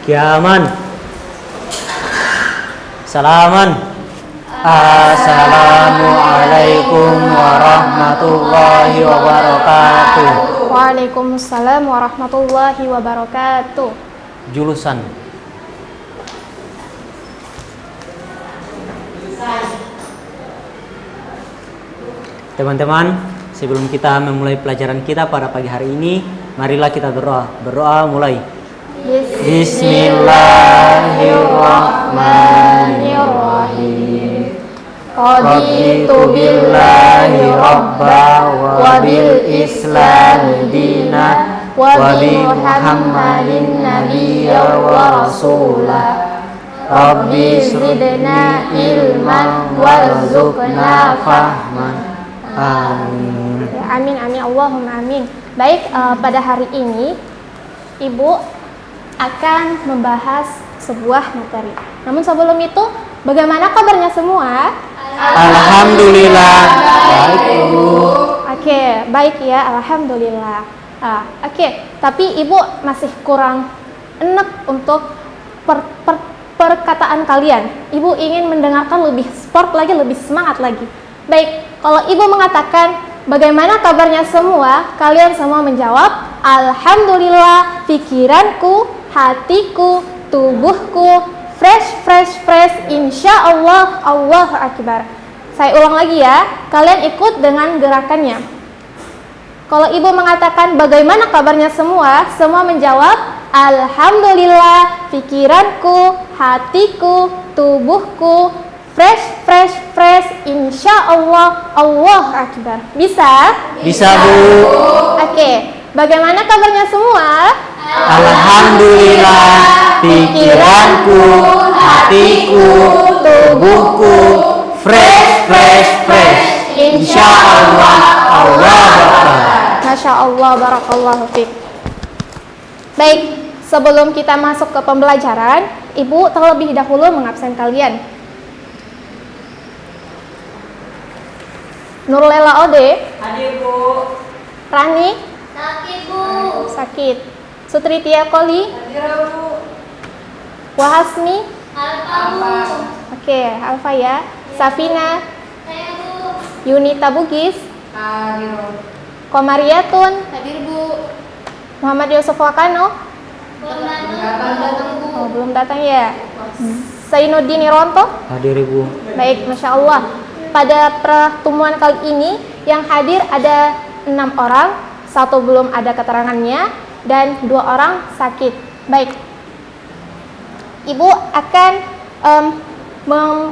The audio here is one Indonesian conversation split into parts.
Kiaman. Salaman. Assalamualaikum warahmatullahi wabarakatuh. Waalaikumsalam warahmatullahi wabarakatuh. Julusan. Teman-teman, sebelum kita memulai pelajaran kita pada pagi hari ini, marilah kita berdoa. Berdoa mulai. Bismillahirrahmanirrahim. Raditu billahi rabba wa bil islami dina wa bi Muhammadin nabiyya wa rasulah. Rabbi zidna ilman warzuqna fahman. Amin. Amin, amin, Allahumma amin. Baik, pada hari ini Ibu akan membahas sebuah materi. Namun sebelum itu, bagaimana kabarnya semua? Alhamdulillah. Baik, Ibu. Oke, baik ya, alhamdulillah. Tapi Ibu masih kurang enak untuk perkataan kalian. Ibu ingin mendengarkan lebih sport lagi, lebih semangat lagi. Baik, kalau Ibu mengatakan bagaimana kabarnya semua, kalian semua menjawab alhamdulillah, pikiranku, hatiku, tubuhku fresh, insya Allah, Allahu Akbar. Saya ulang lagi ya, kalian ikut dengan gerakannya. Kalau Ibu mengatakan bagaimana kabarnya semua menjawab alhamdulillah, pikiranku, hatiku, tubuhku fresh, insya Allah, Allahu Akbar. Bisa? Bisa, Bu. Oke, bagaimana kabarnya semua? Alhamdulillah, pikiranku, hatiku, tubuhku fresh, insya Allah, Allahu Akbar. Masya Allah, barakallahu fiik. Baik, sebelum kita masuk ke pembelajaran, Ibu terlebih dahulu mengabsen kalian. Nurlela Ode. Hadir, Bu. Rani. Sakit, Bu. Sakit. Sutritia Koli. Hadir, Bu. Wahasmi. Alfa, Bu. Oke, Alfa ya. Safina. Saya, Bu. Yunita Bugis. Hadir. Komariatun. Hadir, Bu. Muhammad Yusuf Wakano. Belum datang, Bu. Oh, belum datang ya. Zainuddin Ironto. Hadir, Ibu. Baik, Masya Allah. Pada pertemuan kali ini yang hadir ada 6 orang, 1 belum ada keterangannya, dan 2 orang sakit. Baik, Ibu akan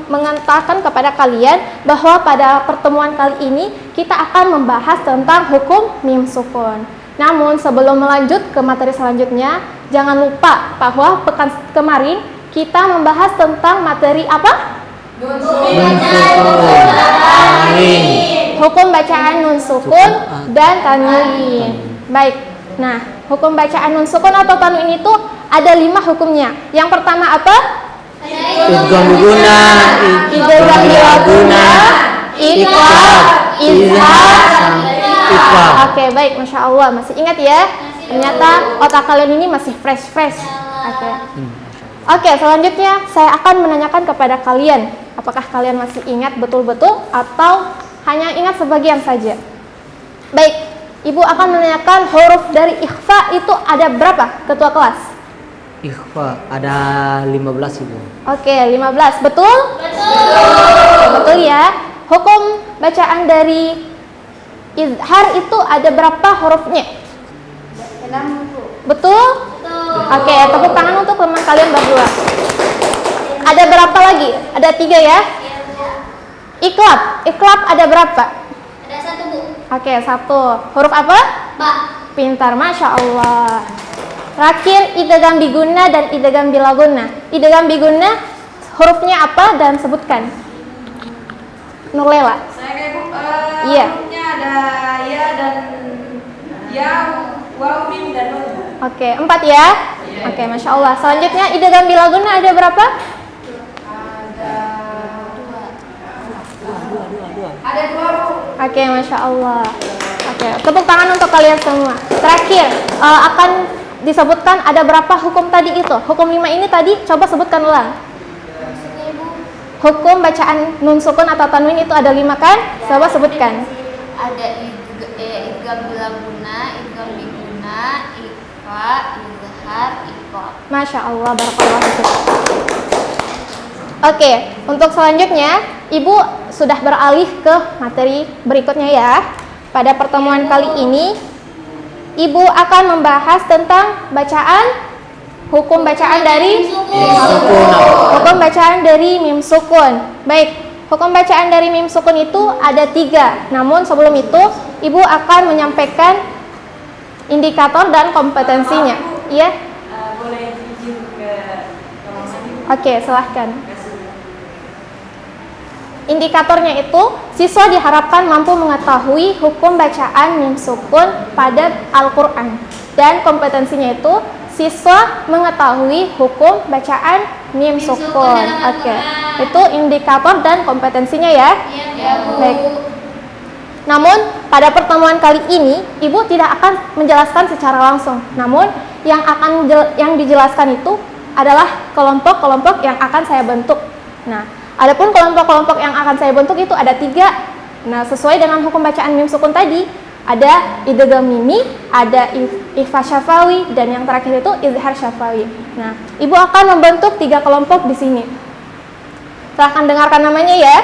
mengantarkan kepada kalian bahwa pada pertemuan kali ini kita akan membahas tentang hukum mim sukun. Namun sebelum melanjut ke materi selanjutnya, jangan lupa bahwa pekan kemarin kita membahas tentang materi apa? Hukum bacaan nun sukun dan tanwin. Baik. Nah, hukum bacaan nun sukun atau tanwin itu ada 5 hukumnya. Yang pertama apa? Idgham guna, Idgham guna, iqlab, izhar, iqlab. Oke, baik, Masya Allah. Masih ingat ya? Ternyata otak kalian ini masih fresh. Oke, selanjutnya saya akan menanyakan kepada kalian, apakah kalian masih ingat betul-betul atau hanya ingat sebagian saja? Baik, Ibu akan menanyakan huruf dari ikhfa itu ada berapa, ketua kelas? Ikhfa ada 15, Ibu. Oke, 15. Betul? Betul ya. Hukum bacaan dari izhar itu ada berapa hurufnya? 6, Bu. Betul? Oke, tepuk tangan untuk teman kalian berdua. Ada berapa lagi? Ada 3 ya? Iqlab ada berapa? Ada 1, Bu. Oke, 1. Huruf apa? Ba. Pintar, Masya Allah. Terakhir, idgham biguna dan idgham bilaguna. Idgham biguna hurufnya apa dan sebutkan. Nurlela. Saya kayak, Bu. Iya. Hurufnya ada ya dan ya, waw, mim dan nun. Oke, 4 ya? Oke, Masya Allah. Selanjutnya, idgham bilaguna ada berapa? Ada 2, Bu. Oke, Masya Allah. Oke, tepuk tangan untuk kalian semua. Terakhir, akan disebutkan ada berapa hukum tadi itu? Hukum 5 ini tadi coba sebutkan ulang. Maksudnya Ibu? Hukum bacaan nun sukun atau tanwin itu ada 5 kan? Coba sebutkan. Ada idgham bila guna, idgham biguna, ikhfa, izhar, iqab. Masya Allah, barakallahu fiik. Oke, untuk selanjutnya Ibu sudah beralih ke materi berikutnya ya. Pada pertemuan kali ini Ibu akan membahas tentang hukum bacaan dari hukum bacaan dari mim sukun. Baik, hukum bacaan dari mim sukun itu ada 3. Namun sebelum itu Ibu akan menyampaikan indikator dan kompetensinya. Iya? Boleh izin ke Oke, silahkan. Indikatornya itu, siswa diharapkan mampu mengetahui hukum bacaan mim sukun pada Al-Quran. Dan kompetensinya itu, siswa mengetahui hukum bacaan mim sukun. Oke, itu indikator dan kompetensinya ya. Iya, Bu. Baik. Namun, pada pertemuan kali ini, Ibu tidak akan menjelaskan secara langsung. Namun, yang dijelaskan itu adalah kelompok-kelompok yang akan saya bentuk. Nah, adapun kelompok-kelompok yang akan saya bentuk itu ada 3. Nah, sesuai dengan hukum bacaan mim sukun tadi, ada idgham mimi, ada ikhfa syafawi, dan yang terakhir itu izhar syafawi. Nah, Ibu akan membentuk 3 kelompok di sini. Silahkan dengarkan namanya ya.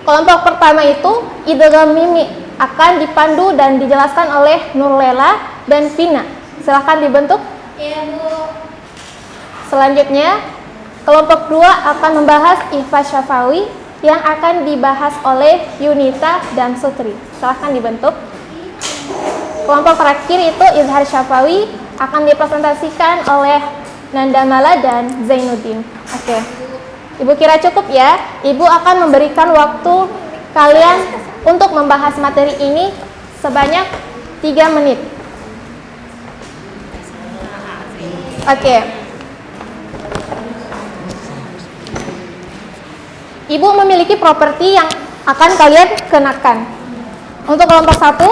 Kelompok pertama itu idgham mimi, akan dipandu dan dijelaskan oleh Nurlela dan Vina. Silahkan dibentuk. Iya, Bu. Selanjutnya, kelompok 2 akan membahas ikhfa syafawi yang akan dibahas oleh Yunita dan Sutri. Silahkan dibentuk. Kelompok terakhir itu izhar syafawi akan dipresentasikan oleh Nandamala dan Zainuddin. Oke. Ibu kira cukup ya? Ibu akan memberikan waktu kalian untuk membahas materi ini sebanyak 3 menit. Oke. Ibu memiliki properti yang akan kalian kenakan. Untuk kelompok 1,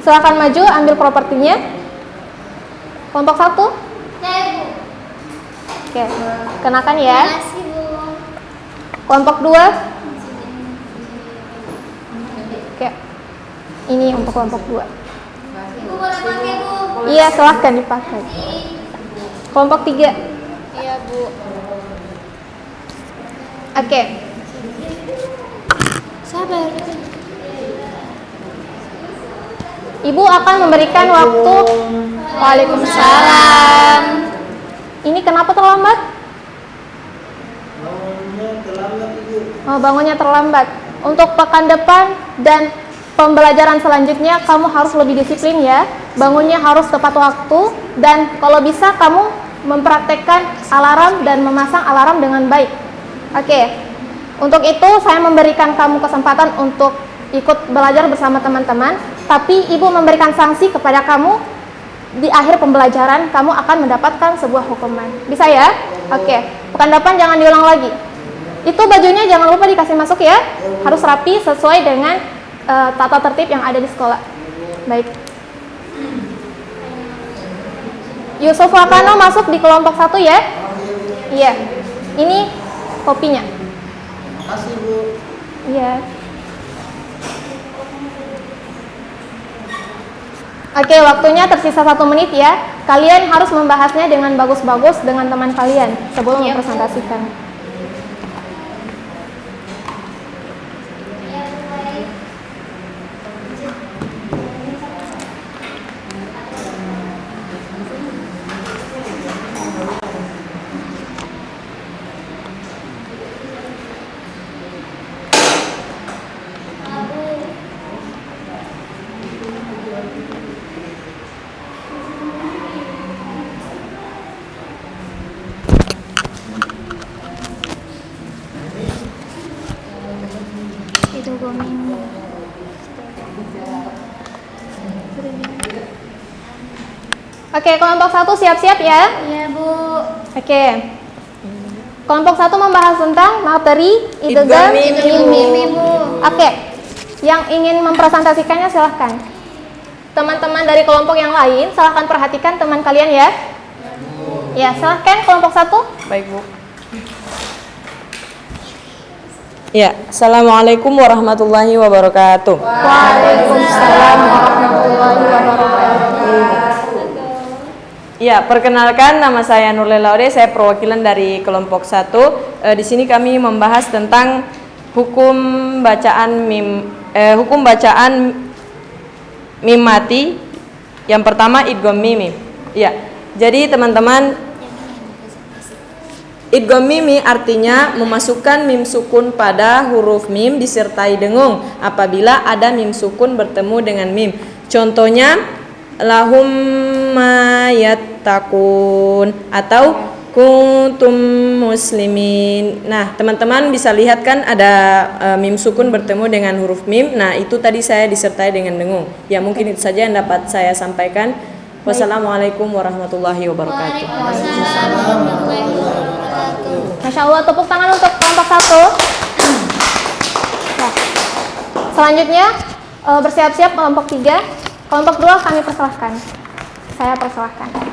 silakan maju ambil propertinya. Kelompok 1, Saya, Bu. oke, kenakan ya. Terima kasih, Bu. Kelompok 2, oke, ini untuk kelompok 2. Ibu boleh pakai, Bu? Iya, silahkan dipakai. Kelompok 3, Iya, Bu. oke. Sabar. Ibu akan memberikan waktu. Waalaikumsalam. Ini kenapa terlambat? Oh, bangunnya terlambat. Untuk pekan depan dan pembelajaran selanjutnya kamu harus lebih disiplin ya. Bangunnya harus tepat waktu dan kalau bisa kamu mempraktekkan alarm dan memasang alarm dengan baik. Oke. Untuk itu saya memberikan kamu kesempatan untuk ikut belajar bersama teman-teman, tapi Ibu memberikan sanksi kepada kamu di akhir pembelajaran kamu akan mendapatkan sebuah hukuman. Bisa ya? Oke. Pekan depan jangan diulang lagi. Itu bajunya jangan lupa dikasih masuk ya. Harus rapi sesuai dengan tata tertib yang ada di sekolah. Baik. Yusuf Wakano masuk di kelompok 1 ya. Iya. Ini kopinya. Makasih, Bu. Iya. Oke, waktunya tersisa 1 menit ya. Kalian harus membahasnya dengan bagus-bagus dengan teman kalian sebelum mempresentasikan. Oke, kelompok 1 siap-siap ya. Iya, Bu. Oke. Kelompok 1 membahas tentang materi idgham mimi. Bu. Oke. Yang ingin mempresentasikannya silahkan. Teman-teman dari kelompok yang lain, silahkan perhatikan teman kalian ya. Ya, silahkan kelompok 1. Baik, Bu. Ya, Assalamualaikum warahmatullahi wabarakatuh. Waalaikumsalam warahmatullahi wabarakatuh. Ya, perkenalkan nama saya Nurle Laude, saya perwakilan dari kelompok 1. Di sini kami membahas tentang hukum bacaan mim mati. Yang pertama idgham mimi. Ya. Jadi teman-teman, idgham mimi artinya memasukkan mim sukun pada huruf mim disertai dengung apabila ada mim sukun bertemu dengan mim. Contohnya lahum mayattaqun atau kuntum muslimin. Nah, teman-teman bisa lihat kan ada mim sukun bertemu dengan huruf mim. Nah, itu tadi saya disertai dengan dengung. Ya, mungkin itu saja yang dapat saya sampaikan. Wassalamualaikum warahmatullahi wabarakatuh. Masya Allah, tepuk tangan untuk kelompok 1. Nah, selanjutnya bersiap-siap kelompok 3. Kelompok 2 kami persilahkan. Saya persilahkan.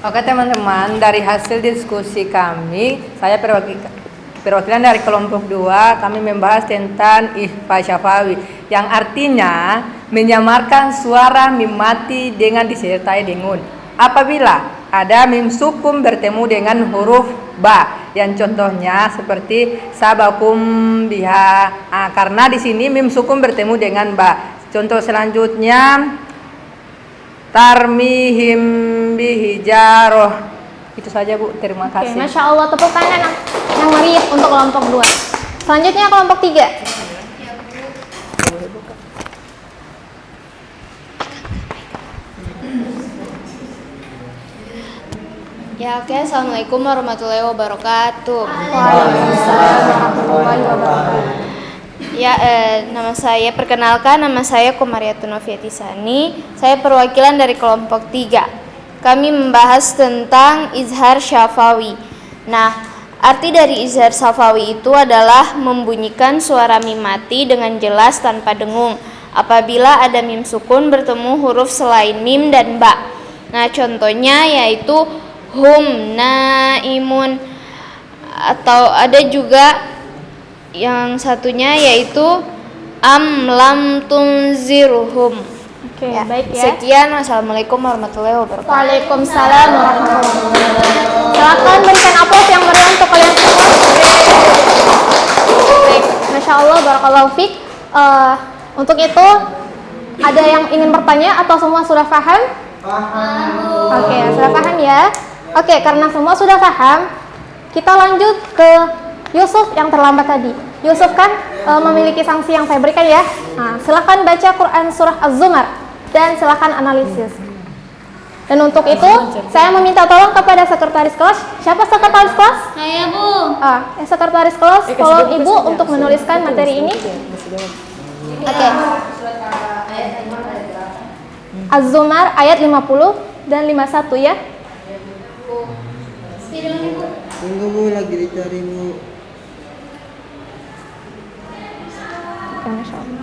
Oke teman-teman, dari hasil diskusi kami, saya perwakilan dari kelompok 2, kami membahas tentang ikhfa syafawi, yang artinya menyamarkan suara mim mati dengan disertai dengung apabila ada mim sukun bertemu dengan huruf ba, yang contohnya seperti sabakum biha. Karena di sini mim sukun bertemu dengan ba. Contoh selanjutnya tarmihim bihijaroh. Itu saja Bu, terima kasih. Oke, Masya Allah, tepuk tangan yang meriah untuk kelompok 2. Selanjutnya kelompok 3. Ya, oke. Assalamualaikum warahmatullahi wabarakatuh. Waalaikumsalam warahmatullahi wabarakatuh. Ya, nama saya Komariatun Noviatisani. Saya perwakilan dari kelompok 3. Kami membahas tentang izhar syafawi. Nah, arti dari izhar syafawi itu adalah membunyikan suara mim mati dengan jelas tanpa dengung apabila ada mim sukun bertemu huruf selain mim dan ba. Nah, contohnya yaitu hum naimun, atau ada juga yang satunya yaitu am lam tunzirhum. Oke, baik ya. Sekian, wassalamualaikum warahmatullahi wabarakatuh. Waalaikumsalam warahmatullahi wabarakatuh. Silakan berikan aplaus yang meriah untuk kalian semua. Baik, Masya Allah, barakallahu fiik. Untuk itu, ada yang ingin bertanya atau semua sudah paham? Oke, sudah paham ya. Oke, karena semua sudah paham, kita lanjut ke Yusuf yang terlambat tadi. Yusuf kan memiliki sanksi yang saya berikan ya. Nah, silakan baca Quran surah Az-Zumar dan silakan analisis. Dan untuk itu, saya meminta tolong kepada sekretaris kelas. Siapa sekretaris kelas? Saya, Bu. Sekretaris kelas, tolong Ibu untuk menuliskan materi ini. Oke. Az-Zumar ayat 50 dan 51 ya. Tunggu Bu, lagi dicari Bu. Oke, Masya Allah.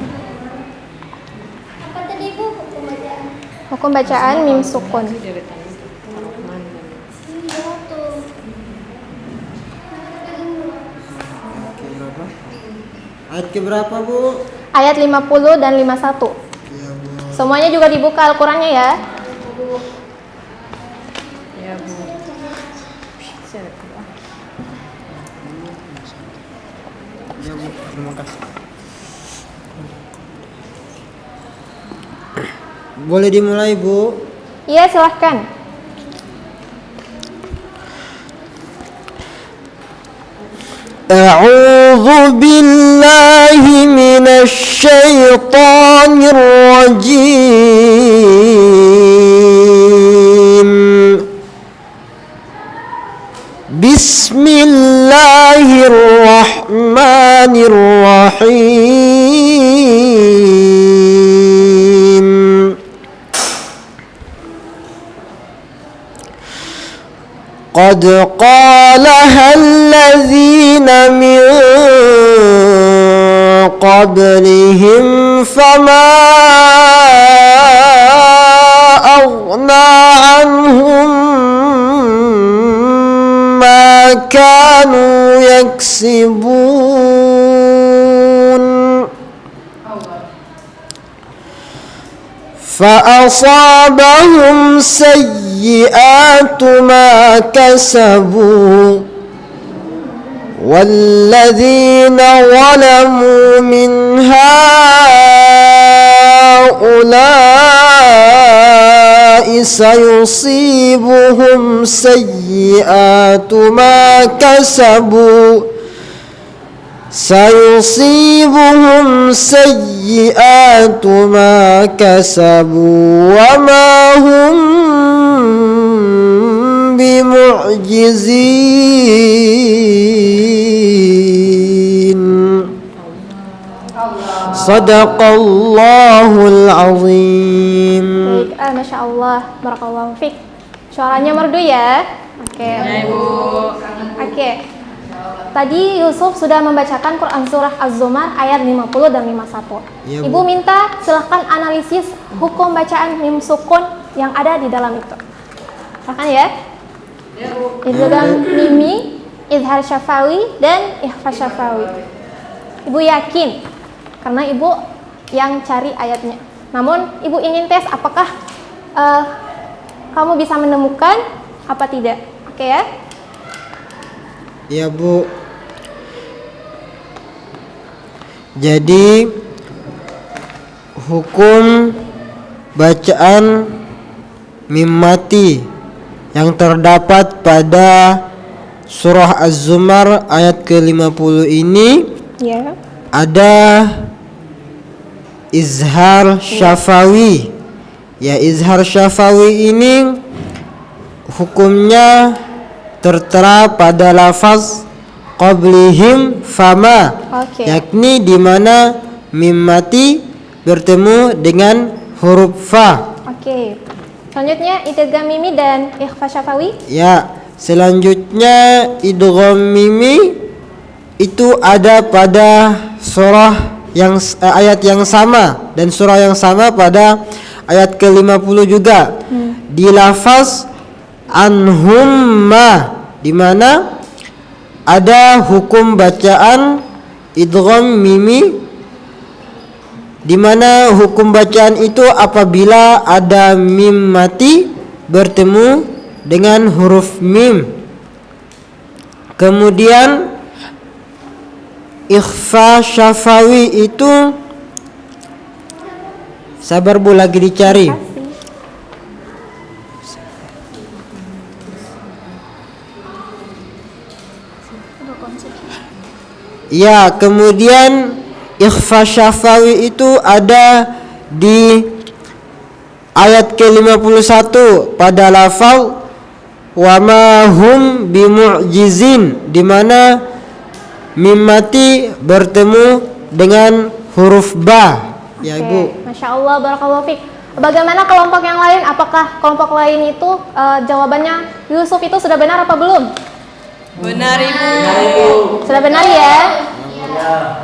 Apa tadi, Bu? Hukum bacaan. Hukum bacaan mim sukun. Ayat keberapa Bu? Ayat 50 dan 51. Ya Bu. Semuanya juga dibuka Al-Qur'annya ya. Ya Bu. Ya Bu, terima kasih. Boleh dimulai Bu? Iya, silahkan. أعوذ بالله من الشيطان الرجيم بسم الله الرحمن الرحيم قد قالها الذين من قبلهم فما أغنى عنهم ما كانوا يكسبون فأصابهم سيئات ما كسبوا والذين ظلموا من هؤلاء سيصيبهم سيئات ما كسبوا وما هم بمعجزين صدق الله العظيم. Baik, Masya Allah, Barakallahu Fik. Suaranya merdu ya. Oke. Oke. Tadi Yusuf sudah membacakan Quran Surah Az-Zumar ayat 50 dan 51. Ya, Ibu minta silahkan analisis hukum bacaan mim sukun yang ada di dalam itu. Silahkan ya. Idgham mimi, izhar syafawi, dan ikhfa syafawi. Ibu yakin karena ibu yang cari ayatnya. Namun ibu ingin tes apakah kamu bisa menemukan apa tidak. Oke ya? Ya Bu. Jadi hukum bacaan mim mati yang terdapat pada surah Az-Zumar ayat ke-50 ini Ya. ada izhar syafawi. Ya, izhar syafawi ini hukumnya tertera pada lafaz qablihim fama, yakni di mana mim mati bertemu dengan huruf fa. Oke. Selanjutnya idgham mimi dan ikhfa syafawi. Ya, selanjutnya idgham mimi itu ada pada surah yang ayat yang sama dan surah yang sama pada ayat ke-50 juga. Di lafaz anhumma, di mana ada hukum bacaan idgham mimi, di mana hukum bacaan itu apabila ada mim mati bertemu dengan huruf mim. Kemudian ikhfa syafawi itu sabar Bu, lagi dicari. Ya, kemudian ikhfa syafawi itu ada di ayat ke-51 pada lafaz wa ma hum bimu'jizin, di mana mim mati bertemu dengan huruf ba. Ya, Ibu. Masya Allah, barakallahu fiik. Bagaimana kelompok yang lain? Apakah kelompok lain itu jawabannya Yusuf itu sudah benar apa belum? Benar Ibu. Sudah benar ya?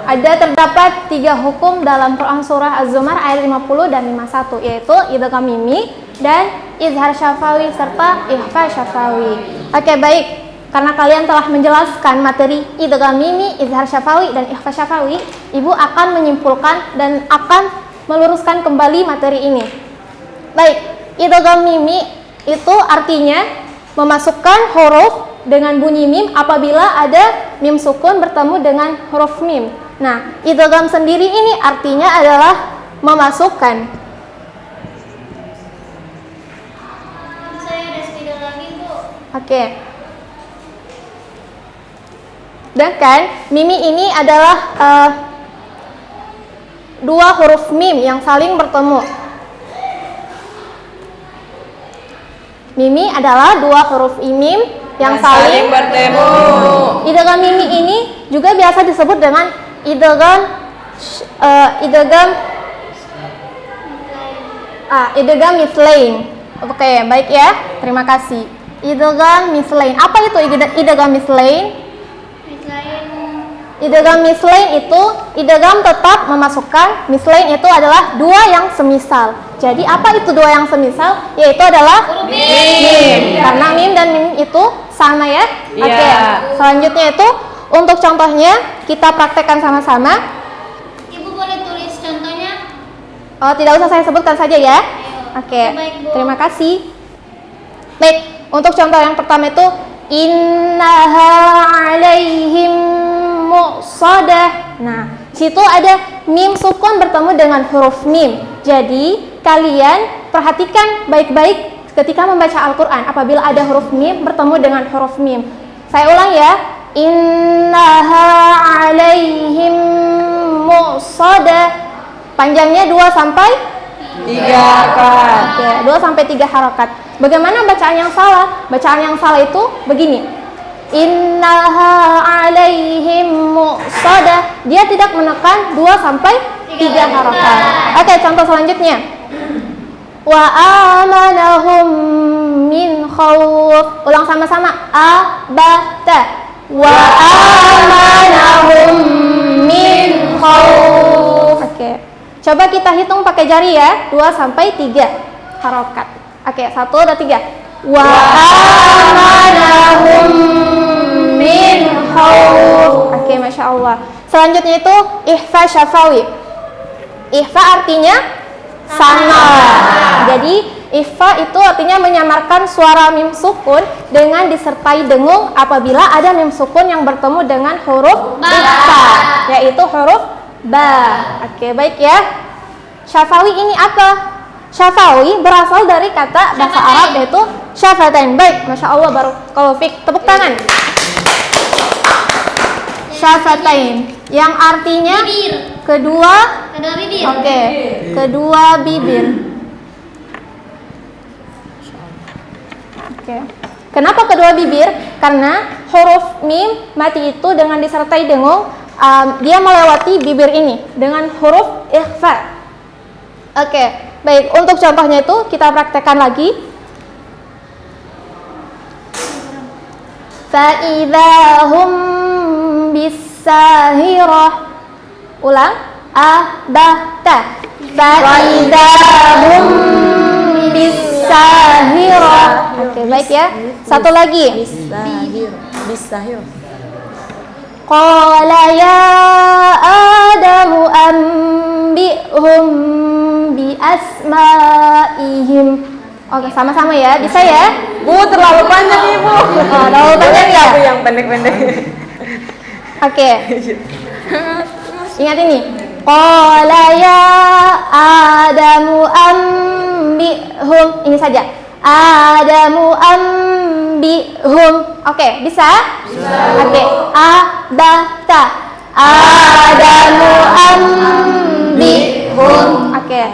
Ada terdapat 3 hukum dalam Quran Surah Az-Zumar ayat 50 dan 51, yaitu idgham mimi dan izhar syafawi serta ikhfa syafawi. Oke, baik. Karena kalian telah menjelaskan materi idgham mimi, izhar syafawi, dan ikhfa syafawi, Ibu akan menyimpulkan dan akan meluruskan kembali materi ini. Baik, idgham mimi itu artinya memasukkan huruf dengan bunyi mim apabila ada mim sukun bertemu dengan huruf mim. Nah, idgham sendiri ini artinya adalah memasukkan. Saya ada spidol lagi, Bu. Oke. Sedangkan mimi ini adalah 2 huruf mim yang saling bertemu. Mimi adalah 2 huruf mim yang saling bertemu. Idgham mimi ini juga biasa disebut dengan idgham mislain. Oke, baik ya. Terima kasih. Idgham mislain. Apa itu idgham mislain? Mislain idgham mislain itu idgham tetap memasukkan mislain itu adalah dua yang semisal. Jadi apa itu dua yang semisal? Yaitu adalah mim. Karena mim dan mim itu sama ya. Iya. Oke. Selanjutnya itu untuk contohnya kita praktekkan sama-sama. Ibu boleh tulis contohnya? Oh, tidak usah saya sebutkan saja ya. Oke. Baik, Bu. Terima kasih. Baik, untuk contoh yang pertama itu innaha alaihim muqsadah. Nah, situ ada mim sukun bertemu dengan huruf mim. Jadi, kalian perhatikan baik-baik ketika membaca Al-Qur'an apabila ada huruf mim bertemu dengan huruf mim. Saya ulang ya. Innaha alaihim muqsadah. Panjangnya 2 sampai 3 Kak. Oke, 2 sampai 3 harokat. Bagaimana bacaan yang salah? Bacaan yang salah itu begini. Innaha alaihim muqsadah. Dia tidak menekan 2 sampai 3 harokat. Oke, contoh selanjutnya. Wa amanahum min khawf. Ulang sama-sama. Abata. Wa amanahum min khawf. Oke. Coba kita hitung pakai jari ya. 2 sampai 3 harokat. Oke, 1, 2, 3. Wa amanahum min khawf. Oke, Masya Allah. Selanjutnya itu ihfa syafawi. Ihfa artinya sama. Jadi ihfa itu artinya menyamarkan suara mim sukun dengan disertai dengung apabila ada mim sukun yang bertemu dengan huruf ihfa, yaitu huruf ba. Oke, baik ya. Syafawi ini apa? Syafawi berasal dari kata bahasa Arab yaitu syafatain. Baik, Masya Allah, barakallahu fik. Tepuk tangan. Syafatain yang artinya kedua bibir. Oke, kedua bibir. Oke. Kenapa kedua bibir? Karena huruf mim mati itu dengan disertai dengung, dia melewati bibir ini dengan huruf ikhfa. Oke, baik. Untuk contohnya itu kita praktekkan lagi. Fa'idahum bisahirah. Ulang. Abahta. Fa'idahum bisahirah. Oke, baik ya. Satu lagi. Bisahir. Qala ya Adamu ambihum bi asma'ihim. Oke, sama-sama ya. Bisa ya? Bu, terlalu panjang Ibu. Oh, terlalu panjang ya? Bu yang pendek-pendek. Oke. Ingat ini. Qala ya Adamu ambihum. Ini saja. Adamu ambihum. Oke, bisa? Oke. Abata. Adamu ambihum. Oke.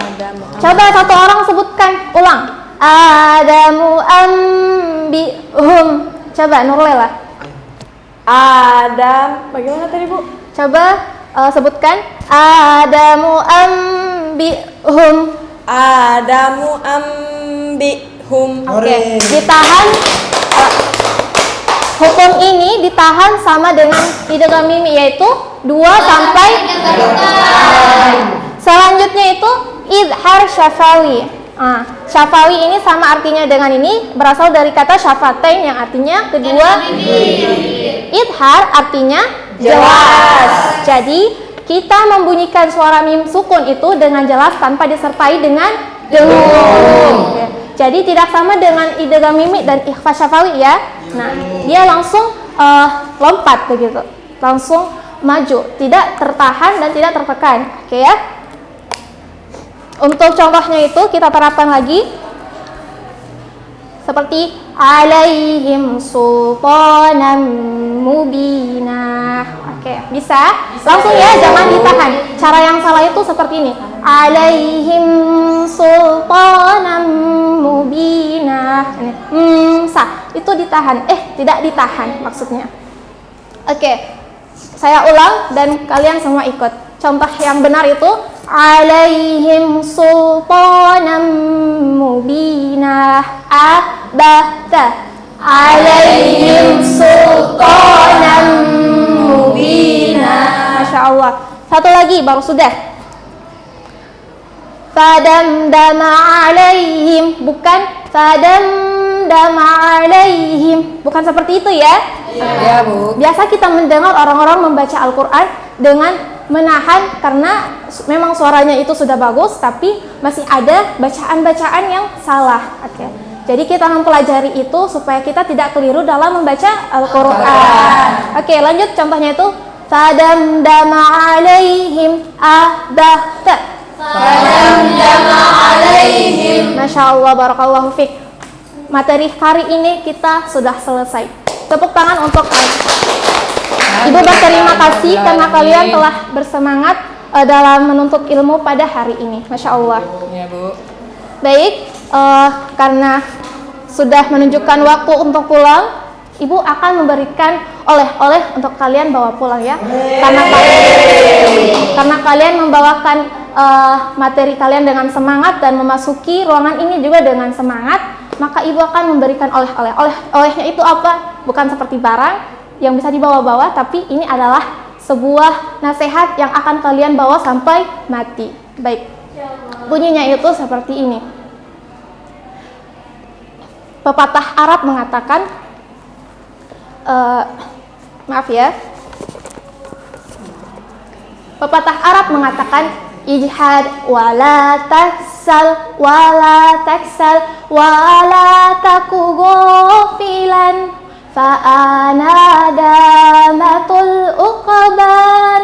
Coba satu orang sebutkan. Ulang. Adamu ambihum. Coba Nurlela. Adam, bagaimana tadi Bu? Coba sebutkan. Adamu ambihum. Adamu ambihum. Oke, ditahan. Hukum ini ditahan sama dengan idgham mim yaitu 2 sampai. Selanjutnya itu idhar syafawi. Syafawi ini sama artinya dengan ini, berasal dari kata syafatain yang artinya kedua. Idhar artinya jelas. Jadi kita membunyikan suara mim sukun itu dengan jelas tanpa disertai dengan dengung. Jadi tidak sama dengan idgham mimi dan ikhfa syafawi ya. Nah, dia langsung lompat begitu, langsung maju, tidak tertahan dan tidak tertekan. Oke ya. Untuk contohnya itu kita terapkan lagi seperti alaihim sultanan mubina. Oke, bisa? Langsung ya, jangan ditahan. Cara yang salah itu seperti ini. Alaihim sultanan mubina. Itu ditahan. Tidak ditahan maksudnya. Oke. Saya ulang dan kalian semua ikut. Contoh yang benar itu alaihim sultanan mubina. Abata alaihim sultanan mubina. Satu lagi baru sudah. Fadamdama alaihim, bukan fadamdama alaihim, bukan seperti itu ya. Ya, Bu. Biasa kita mendengar orang-orang membaca Al-Quran dengan menahan karena memang suaranya itu sudah bagus, tapi masih ada bacaan-bacaan yang salah. Oke. Jadi kita mempelajari itu supaya kita tidak keliru dalam membaca Al-Quran. Oke, lanjut contohnya itu fadamdama alaihim adahta. Fadamdama alaihim. Masya Allah, barakallahu fiq. Materi hari ini kita sudah selesai. Tepuk tangan untuk Ibu berterima kasih karena kalian telah bersemangat dalam menuntut ilmu pada hari ini. Masya Allah. Ya, Bu. Baik, karena sudah menunjukkan waktu untuk pulang, Ibu akan memberikan oleh-oleh untuk kalian bawa pulang ya. Karena kalian membawakan materi kalian dengan semangat dan memasuki ruangan ini juga dengan semangat, maka Ibu akan memberikan oleh-oleh. Olehnya itu apa? Bukan seperti barang yang bisa dibawa-bawa, tapi ini adalah sebuah nasihat yang akan kalian bawa sampai mati. Baik, bunyinya itu seperti ini. Pepatah Arab mengatakan, maaf ya, pepatah Arab mengatakan, ijhad wala taksal wala taksal wala taku ghafilan fa'ana damatul uqban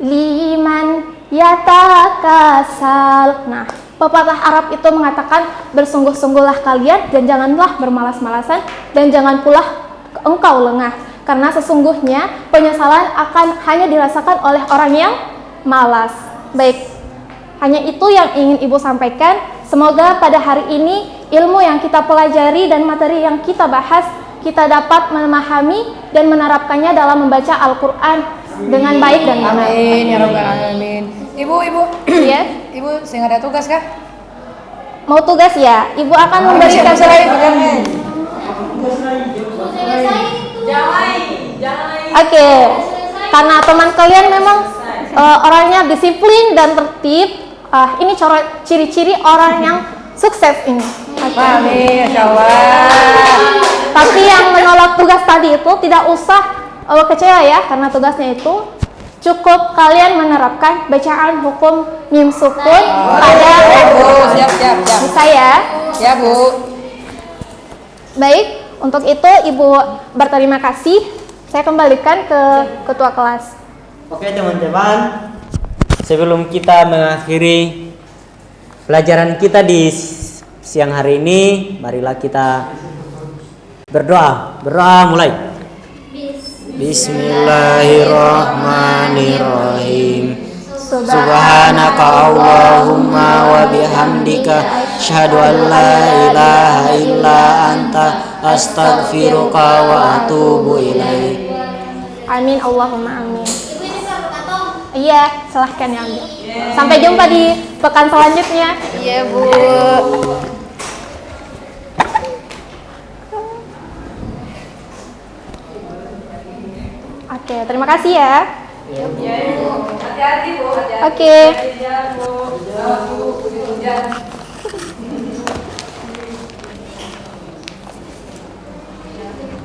liman yatakasal. Nah, pepatah Arab itu mengatakan bersungguh-sungguhlah kalian dan janganlah bermalas-malasan dan jangan pula engkau lengah, karena sesungguhnya penyesalan akan hanya dirasakan oleh orang yang malas. Baik, hanya itu yang ingin Ibu sampaikan. Semoga pada hari ini ilmu yang kita pelajari dan materi yang kita bahas kita dapat memahami dan menerapkannya dalam membaca Al-Quran dengan baik dan benar. Amin ya rabbal alamin. Ibu, Ya, Ibu sehingga ada tugas kah? mau tugas ya? Ibu akan memberikan Oke, karena teman kalian memang orangnya disiplin dan tertib. Ini ciri-ciri orang yang sukses ini. Amin, insyaallah. Tapi yang menolak tugas tadi itu tidak usah kecewa ya, karena tugasnya itu cukup kalian menerapkan bacaan hukum mim sukun pada Siap. bisa ya. Ya, Bu. Baik, untuk itu Ibu berterima kasih. Saya kembalikan ke ketua kelas. Oke teman-teman, sebelum kita mengakhiri pelajaran kita di siang hari ini, marilah kita berdoa. Berdoa mulai. Bismillahirrahmanirrahim. Subhanaka Allahumma wa bihamdika asyhadu an la ilaha illa anta astaghfiruka wa atubu ilaik. Amin, Allahumma amin. Iya, silahkan ya ambil. Sampai jumpa di pekan selanjutnya. Iya, Bu. Oke, terima kasih ya. Hati-hati, Bu. Oke. Hati-hati, Bu.